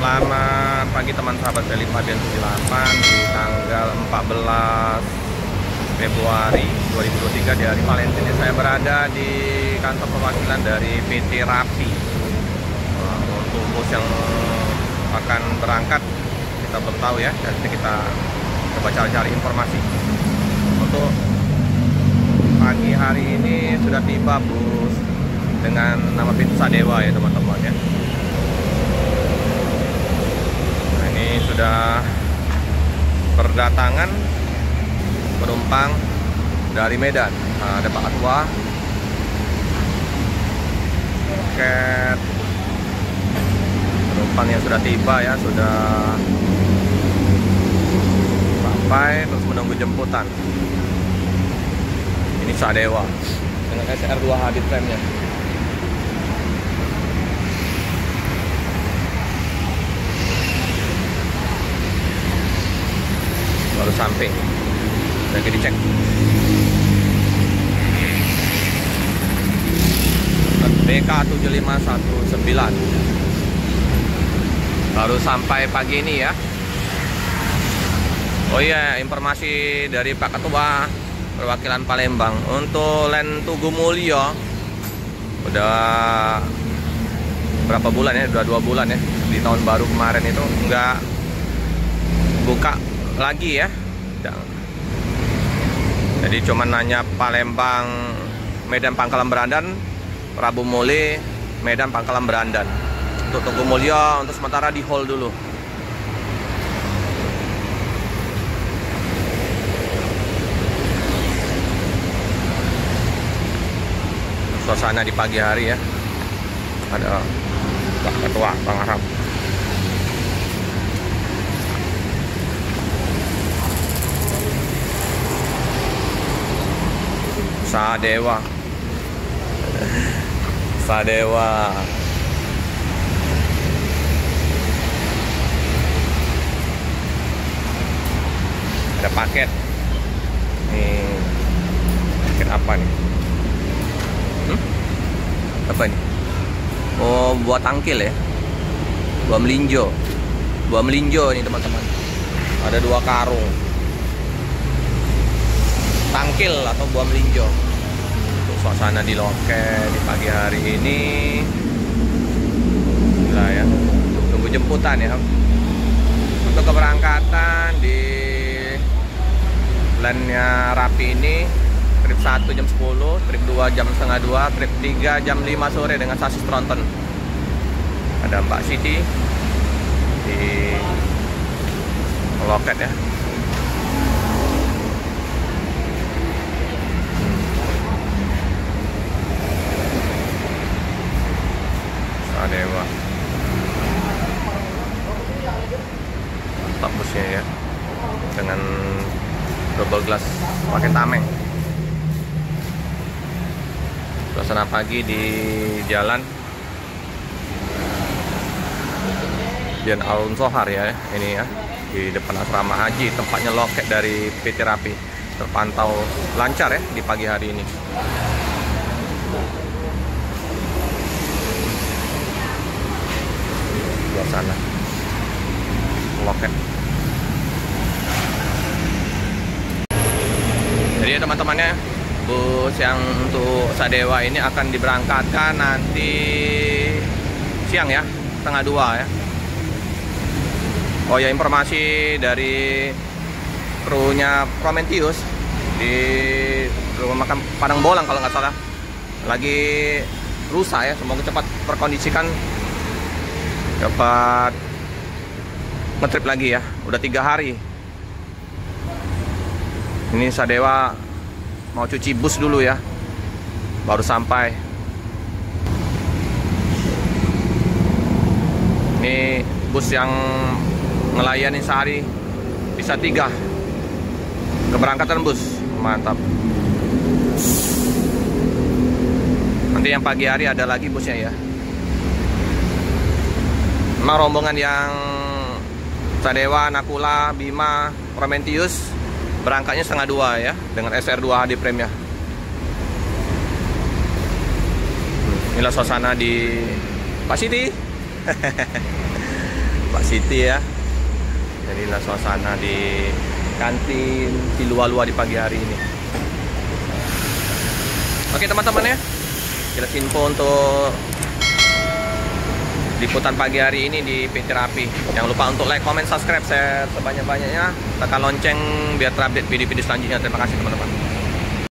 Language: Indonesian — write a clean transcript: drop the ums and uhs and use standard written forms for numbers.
Selamat pagi teman sahabat Felipa dan 98 di tanggal 14 Februari 2023 di hari Valentine. Saya berada di kantor perwakilan dari PT Rapi. Untuk bus yang akan berangkat kita belum tahu ya, nanti kita coba cari-cari informasi. Untuk pagi hari ini sudah tiba bus dengan nama pintu Sadewa ya teman-teman ya. Nah, ini sudah berdatangan penumpang dari Medan. Nah, ada Pak Ketua, loket penumpang yang sudah tiba ya, sudah sampai terus menunggu jemputan. Ini Sadewa dengan SR2 HD frame-nya. Baru sampai, lagi dicek. BK7519 baru sampai pagi ini ya. Oh iya, informasi dari Pak Ketua perwakilan Palembang untuk Len Tugu Mulyo udah berapa bulan ya, udah 2 bulan ya, di tahun baru kemarin itu nggak buka lagi ya. Jadi cuman nanya Palembang, Medan, Pangkalan Berandan, Prabu Muli, Medan, Pangkalan Berandan. Untuk Tugu Mulyo untuk sementara di hold dulu. Suasana di pagi hari ya, ada Pak Ketua, Bang Arab. Sadewa Sadewa ada paket nih. Paket apa nih? Apa ini? Oh, buat tangkil ya, buah melinjo ini teman-teman. Ada 2 karung tangkil atau buah melinjo. Untuk suasana di loket di pagi hari ini, gila ya, tunggu jemputan ya. Untuk keberangkatan di Lennya Rapi ini, trip 1 jam 10, trip 2 jam setengah 2, trip 3 jam 5 sore dengan sasis tronton. Ada Mbak Siti di loket ya. Sadewa mantap busnya ya, dengan double glass pakai tameng. Suasana pagi di jalan Dian Alun Sohar ya, ini ya, di depan asrama haji, tempatnya loket dari PT Rapi. Terpantau lancar ya di pagi hari ini. Suasana loket. Jadi ya teman-temannya, bus yang untuk Sadewa ini akan diberangkatkan nanti siang ya, setengah 2 ya. Oh ya, informasi dari krunya Prometheus di rumah makan Padang Bolang kalau nggak salah, lagi rusak ya. Semoga cepat terkondisikan, dapat ngetrip lagi ya. Udah 3 hari ini Sadewa mau cuci bus dulu ya, baru sampai. Ini bus yang ngelayani sehari bisa 3 keberangkatan bus, mantap. Nanti yang pagi hari ada lagi busnya ya. Memang rombongan yang Sadewa, Nakula, Bima, Prometheus berangkatnya setengah 2 ya, dengan SR2 HD frame-nya. Inilah suasana di Pak Siti. City ya. Jadilah suasana di kantin Cilua-Lua di pagi hari ini. Oke teman-teman ya, jelas info untuk liputan pagi hari ini di PT Rapi. Jangan lupa untuk like, comment, subscribe, share sebanyak-banyaknya. Tekan lonceng biar terupdate video-video selanjutnya. Terima kasih teman-teman.